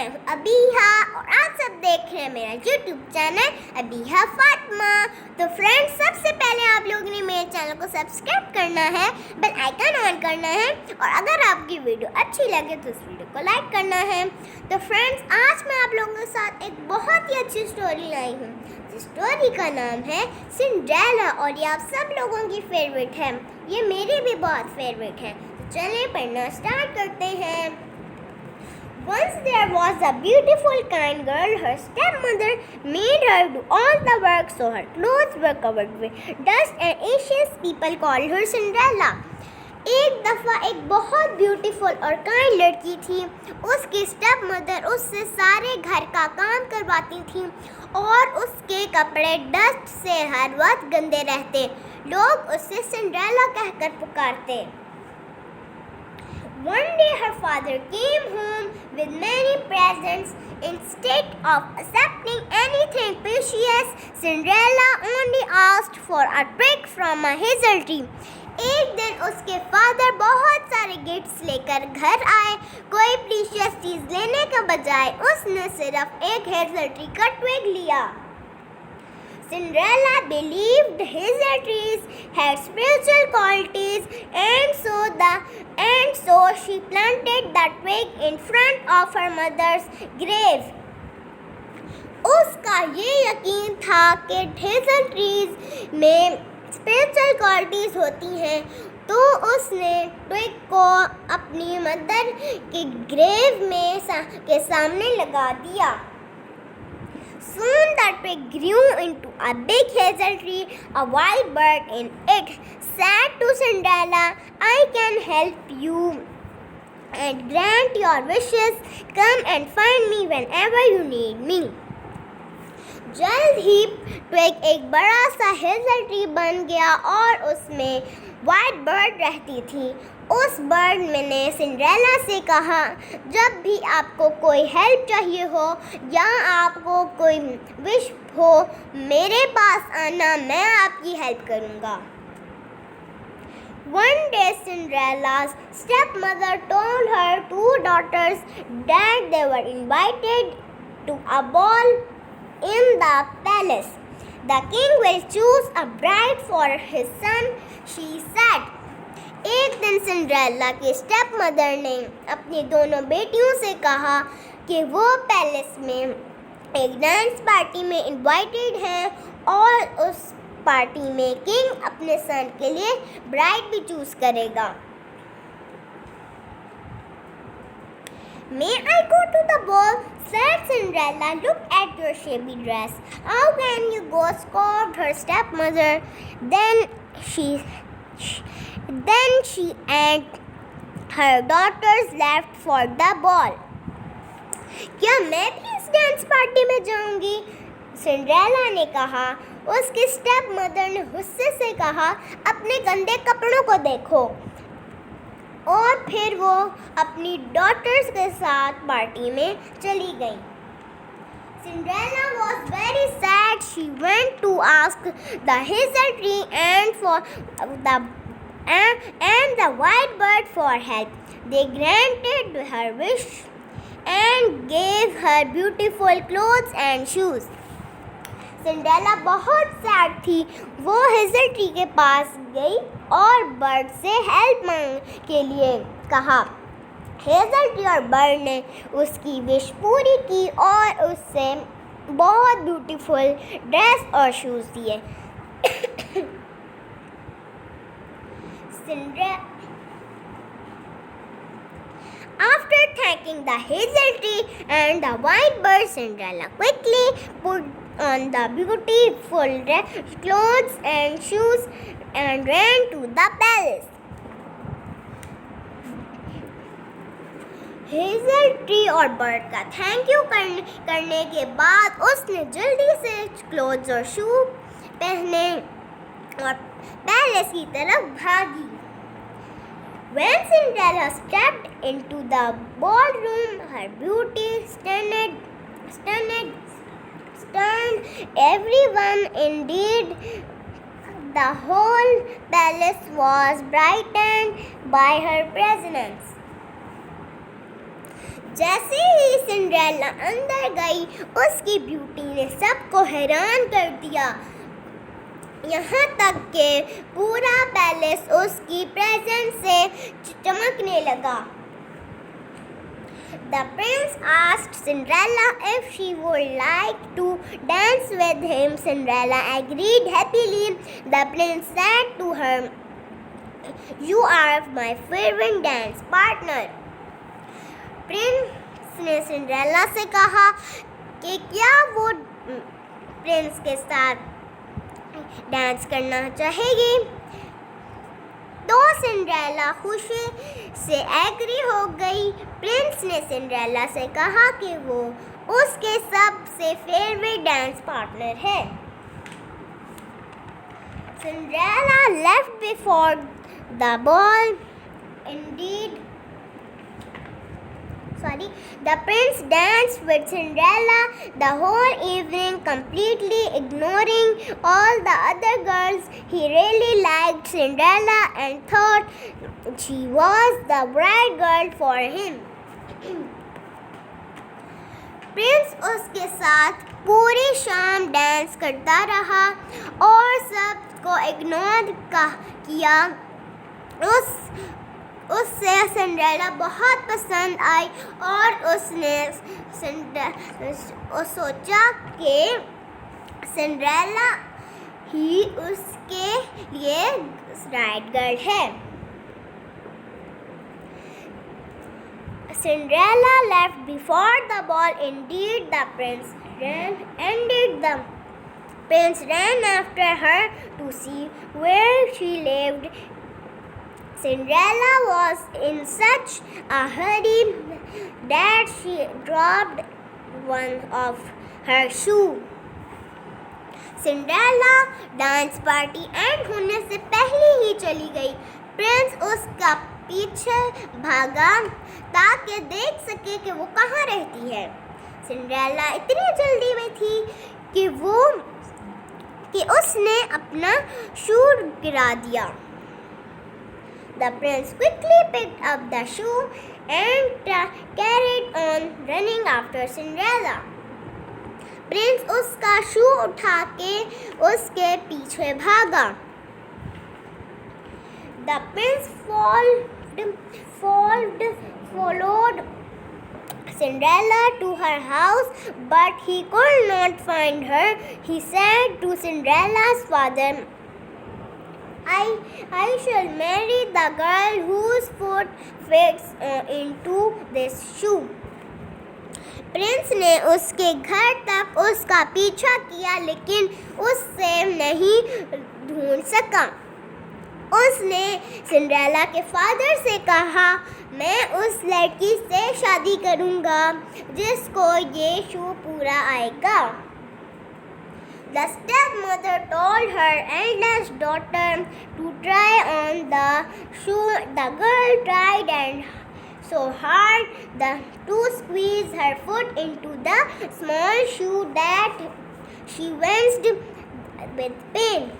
मैं हूँ अबीहा और आप सब देख रहे हैं मेरा YouTube चैनल अबीहा फातिमा। तो फ्रेंड्स, सबसे पहले आप लोगों ने मेरे चैनल को सब्सक्राइब करना है, बेल आइकन ऑन करना है और अगर आपकी वीडियो अच्छी लगे तो इस वीडियो को लाइक करना है। तो फ्रेंड्स, आज मैं आप लोगों के साथ एक बहुत ही अच्छी स्टोरी लाई हूँ। इस स्टोरी का नाम है सिंड्रेला और ये आप सब लोगों की फेवरेट है। ये मेरी भी बहुत फेवरेट है। तो चलिए पढ़ना स्टार्ट करते हैं। Once there was a beautiful, kind girl. Her stepmother made her do all the work, so her clothes were covered with dust and ashes. People called her Cinderella. एक दफ़ा एक बहुत ब्यूटीफुल और काइंड लड़की थी। उसकी स्टेप मदर उससे सारे घर का काम करवाती थी और उसके कपड़े डस्ट से हर वक्त गंदे रहते। लोग उसे सिंड्रेला कहकर पुकारते। One day her father came home with many presents. Instead of accepting anything precious, Cinderella only asked for a twig from a hazel tree. एक दिन उसके फादर बहुत सारे गिफ्ट्स लेकर घर आए। कोई प्रीशियस चीज़ लेने के बजाय उसने सिर्फ एक हेज़ल ट्री का ट्विग लिया। Cinderella believed hazel trees had spiritual qualities, and so she planted the twig in front of her mother's grave. उसका ये यकीन था कि हेज़ल ट्रीज में स्पिरिचुअल क्वालिटीज होती हैं, तो उसने ट्विग को अपनी मदर के ग्रेव में के सामने लगा दिया। Soon the twig grew into a big hazel tree. A wild bird in it said to Cinderella, "I can help you and grant your wishes. Come and find me whenever you need me." जल्द ही twig एक बड़ा सा Hazel tree बन गया और उसमें white bird रहती थी। उस बर्ड ने सिंड्रेला से कहा, जब भी आपको कोई हेल्प चाहिए हो या आपको कोई विश हो, मेरे पास आना, मैं आपकी हेल्प करूँगा। One day Cinderella's stepmother told her two daughters that they were invited to a ball in the palace. The king will choose a bride for his son, she said. एक दिन Cinderella की step mother ने अपनी दोनों बेटियों से कहा कि वो पैलेस में एक डांस पार्टी में इनवाइटेड हैं और उस पार्टी में किंग अपने सन के लिए ब्राइड भी चूज करेगा। May I go to the ball? Said Cinderella. Look at your shabby dress. How can you go? Scoffed her stepmother. Then she and her daughters left for the ball. क्या मैं भी इस dance party में जाऊंगी? Cinderella ने कहा। उसकी step mother ने गुस्से से कहा, अपने गंदे कपड़ों को देखो। और फिर वो अपनी डॉटर्स के साथ पार्टी में चली गई। Cinderella was very sad. She went to ask the hazel tree and the white bird for help. They granted her wish and gave her beautiful clothes and shoes. Cinderella बहुत sad थी। वो Hazel tree के पास गई और bird से help मांगने के लिए कहा। हेज़ल ट्री और बर्ड ने उसकी विश पूरी की और उससे बहुत ब्यूटीफुल ड्रेस और शूज़ दिए। After thanking the hazel tree and the white bird, Cinderella quickly put on the beautiful clothes and shoes and ran to the palace. Hazel tree और बर्ड का थैंक यू करने के बाद उसने जल्दी से क्लोथ्स और शू पहने और पैलेस की तरफ भागी। When Cinderella stepped into the ballroom, her beauty stunned everyone. Indeed, the whole palace was brightened by her presence. जैसे ही सिंड्रेला अंदर गई, उसकी ब्यूटी ने सबको हैरान कर दिया, यहाँ तक कि पूरा पैलेस उसकी प्रेजेंस से चमकने लगा। The prince asked Cinderella if she would like to dance with him. Cinderella agreed happily. The prince said to her, "You are my favorite dance partner." Prince ने सिंड्रेला से कहा कि क्या वो प्रिंस के साथ डांस करना चाहेगी। तो सिंड्रेला खुशी से एग्री हो गई। प्रिंस ने सिंड्रेला से कहा कि वो उसके सबसे फेवरेट डांस पार्टनर है। Cinderella left before the ball The prince danced with Cinderella the whole evening, completely ignoring all the other girls. He really liked Cinderella and thought she was the right girl for him. Prince उसके साथ पूरी शाम dance करता रहा और सबको ignore किया। उससे सिंड्रेला बहुत पसंद आई और उसने सोचा कि सिंड्रेला ही उसके लिए राइट गर्ल है। Cinderella left before the ball. Indeed, the prince ran after her to see where she lived. Cinderella was in such a hurry that she dropped one of her shoes. Cinderella dance party and होने से पहले ही चली गई। Prince उसका पीछे भागा ताकि देख सके कि वो कहाँ रहती है। सिंड्रेला इतनी जल्दी में थी कि उसने अपना शू गिरा दिया। The prince quickly picked up the shoe and carried on running after Cinderella. Prince उसका शू उठा के उसके पीछे भागा। The prince followed Cinderella to her house, but he could not find her. He said to Cinderella's father, I shall marry the girl whose foot fits into this shoe. Prince ने उसके घर तक उसका पीछा किया लेकिन उससे नहीं ढूंढ सका। उसने सिंड्रेला के फादर से कहा, मैं उस लड़की से शादी करूंगा जिसको ये शू पूरा आएगा। The stepmother told her eldest daughter to try on the shoe. The girl tried and so hard to squeeze her foot into the small shoe that she winced with pain.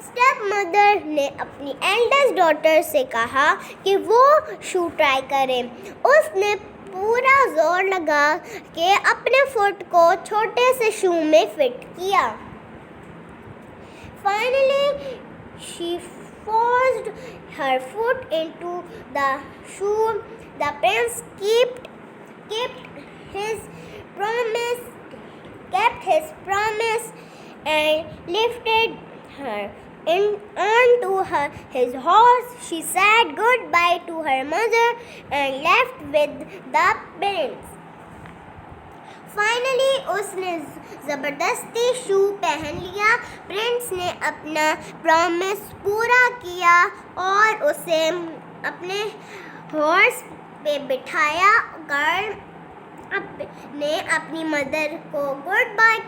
स्टेपमदर ने अपनी एल्डेस्ट डॉटर से कहा कि वो शू try करे। उसने पूरा जोर लगा के अपने फुट को छोटे से शू में फिट किया। Finally, she forced her foot into the shoe. The prince kept his promise and lifted her onto his horse. She said goodbye to her mother and left with the prince. Finally, उसने ज़बरदस्ती शू पहन लिया। Prince ने अपना promise पूरा किया और उसे अपने हॉर्स पे बिठाया। गर्ल ने अपनी मदर को गुड बाय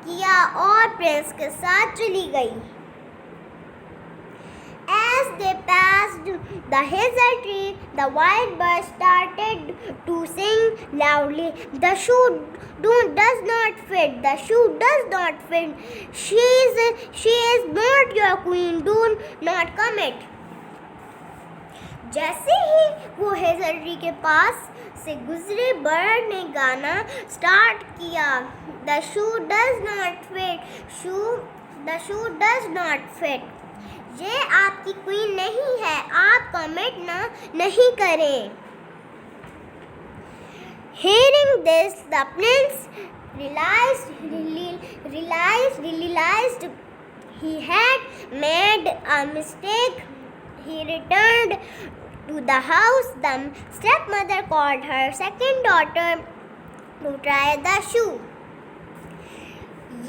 किया और प्रिंस के साथ चली गई। As they passed the hazel tree, the wild bird started to sing loudly. The shoe does not fit. The shoe does not fit. She is not your queen. Do not come it. जैसे ही वो hazel tree के पास से गुजरे, bird ने गाना start किया, the shoe does not fit, the shoe does not fit. ये आपकी क्वीन नहीं है, आप कमेंट नहीं करें। Hearing this, the prince realized he had made a mistake. He returned to the house. The stepmother called her second daughter to try the shoe.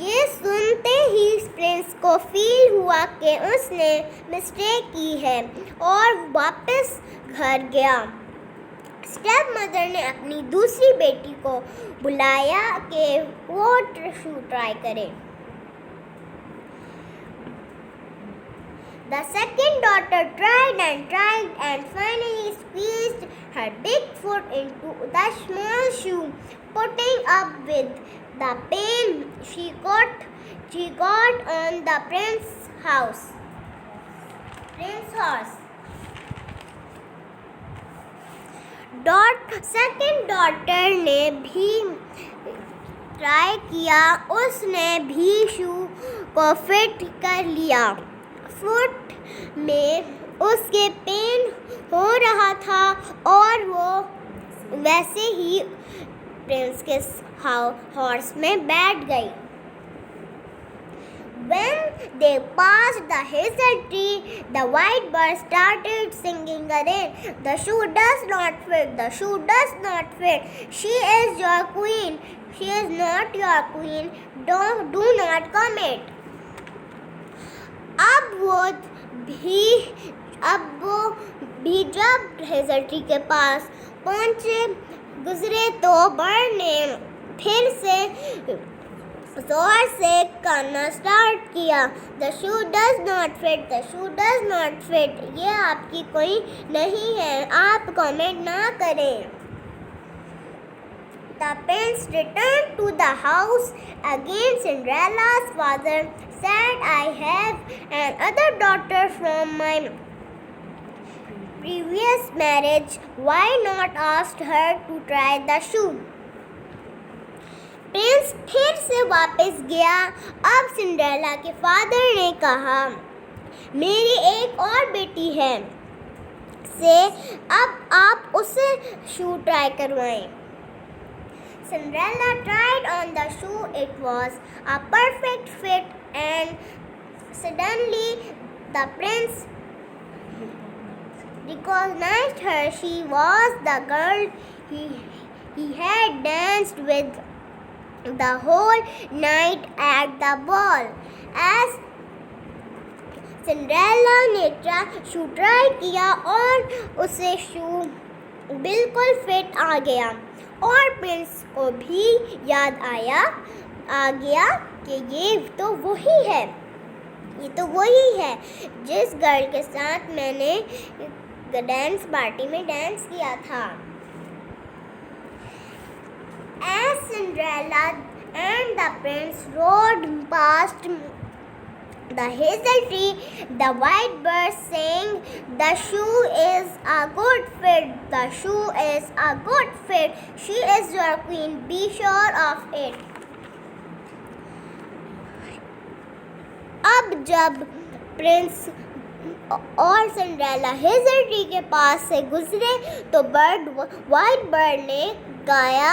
ये सुनते ही Prince को फील हुआ कि उसने मिस्टेक की है और वापस घर गया। स्टेप मदर ने अपनी दूसरी बेटी को बुलाया कि वो शू ट्राई करे। The second daughter tried and finally squeezed her big foot into the small shoe. Putting up with the pain, she got on the prince's horse. Second daughter ने भी ट्राई किया, उसने भी शू को फिट कर लिया। फुट में उसके पेन हो रहा था और वो वैसे ही प्रिंस के हॉर्स में बैठ गई। When they passed the hazel tree, the white bird started singing again. The shoe does not fit, the shoe does not fit. She is your queen, she is not your queen. Do not commit. अब वो भी जब hazel tree के पास गुजरे तो bird ने फिर से जोर से गाना स्टार्ट किया, the shoe does not fit, the shoe does not fit. ये आपकी कोई नहीं है, आप कमेंट ना करें। The prince returned to the house. Again, Cinderella's father said, I have another daughter from my previous marriage. Why not ask her to try the shoe? Prince फिर से वापस गया। अब सिंड्रेला के फादर ने कहा, मेरी एक और बेटी है से अब आप उसे शू ट्राई करवाएं। Cinderella tried on the shoe. It was a perfect fit, and suddenly the prince recognized her. She was the girl he had danced with the whole night at the ball. As Cinderella ने शू try किया और उसे शू बिल्कुल fit आ गया और Prince को भी याद आ गया कि ये तो वही है जिस गर्ल के साथ मैंने डांस पार्टी में डांस किया था। As Cinderella and the prince rode past the hazel tree, the white bird sang, the shoe is a good fit, the shoe is a good fit, she is your queen, be sure of it. अब जब Prince और Cinderella hazel tree के पास से गुजरे तो white bird ने गाया,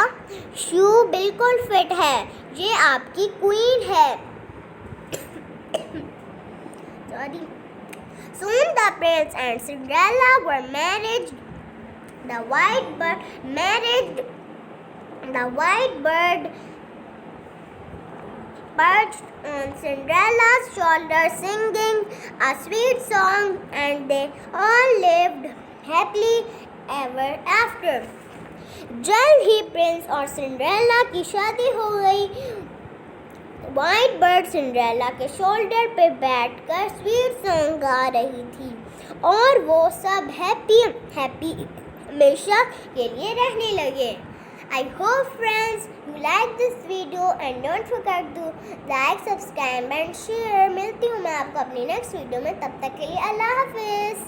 शू बिल्कुल फिट है, ये आपकी क्वीन है। Soon the prince and Cinderella were married. The white bird perched on Cinderella's shoulder singing a sweet song, and they all lived happily ever after. जल्द ही प्रिंस और सिंड्रेला की शादी हो गई। व्हाइट बर्ड सिंड्रेला के shoulder पे बैठकर sweet song गा रही थी और वो सब हैप्पी हमेशा के लिए रहने लगे। I hope friends you like this video and don't forget to like, subscribe and share. मिलती हूँ मैं आपको अपनी नेक्स्ट वीडियो में, तब तक के लिए अल्लाह हाफिज़।